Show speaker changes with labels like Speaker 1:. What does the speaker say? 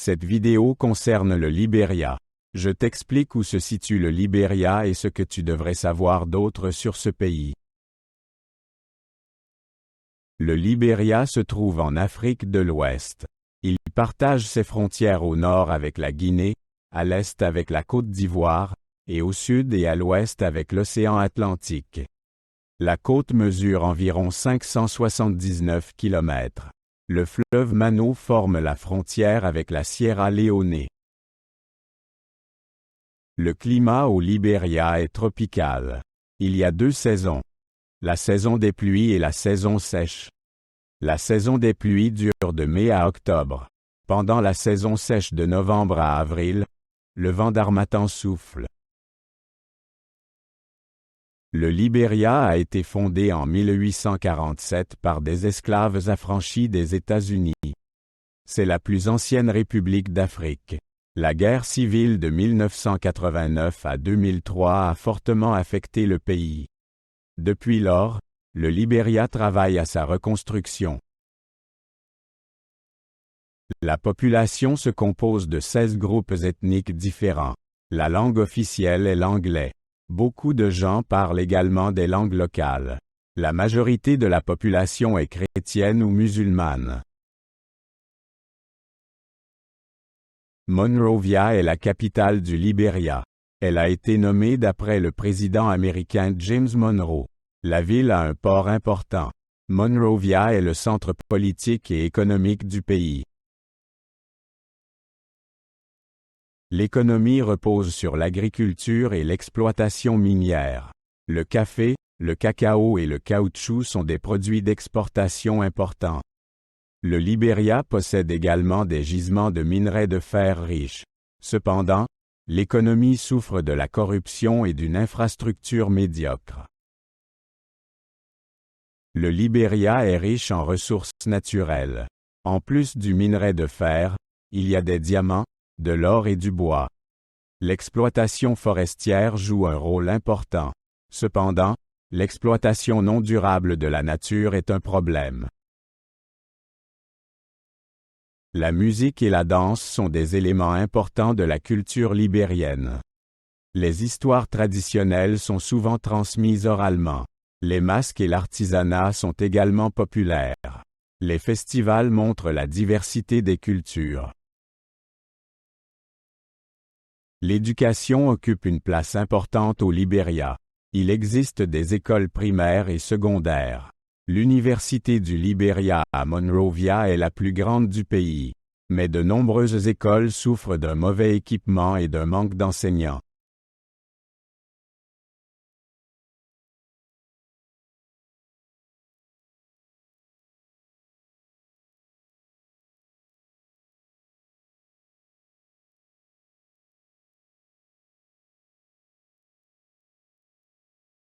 Speaker 1: Cette vidéo concerne le Libéria. Je t'explique où se situe le Libéria et ce que tu devrais savoir d'autre sur ce pays. Le Libéria se trouve en Afrique de l'Ouest. Il partage ses frontières au nord avec la Guinée, à l'est avec la Côte d'Ivoire, et au sud et à l'ouest avec l'océan Atlantique. La côte mesure environ 579 km. Le fleuve Mano forme la frontière avec la Sierra Leone. Le climat au Libéria est tropical. Il y a deux saisons. La saison des pluies et la saison sèche. La saison des pluies dure de mai à octobre. Pendant la saison sèche de novembre à avril, le vent d'harmattan souffle. Le Libéria a été fondé en 1847 par des esclaves affranchis des États-Unis. C'est la plus ancienne république d'Afrique. La guerre civile de 1989 à 2003 a fortement affecté le pays. Depuis lors, le Libéria travaille à sa reconstruction. La population se compose de 16 groupes ethniques différents. La langue officielle est l'anglais. Beaucoup de gens parlent également des langues locales. La majorité de la population est chrétienne ou musulmane. Monrovia est la capitale du Libéria. Elle a été nommée d'après le président américain James Monroe. La ville a un port important. Monrovia est le centre politique et économique du pays. L'économie repose sur l'agriculture et l'exploitation minière. Le café, le cacao et le caoutchouc sont des produits d'exportation importants. Le Libéria possède également des gisements de minerais de fer riches. Cependant, l'économie souffre de la corruption et d'une infrastructure médiocre. Le Libéria est riche en ressources naturelles. En plus du minerai de fer, il y a des diamants, de l'or et du bois. L'exploitation forestière joue un rôle important. Cependant, l'exploitation non durable de la nature est un problème. La musique et la danse sont des éléments importants de la culture libérienne. Les histoires traditionnelles sont souvent transmises oralement. Les masques et l'artisanat sont également populaires. Les festivals montrent la diversité des cultures. L'éducation occupe une place importante au Libéria. Il existe des écoles primaires et secondaires. L'université du Libéria à Monrovia est la plus grande du pays. Mais de nombreuses écoles souffrent d'un mauvais équipement et d'un manque d'enseignants.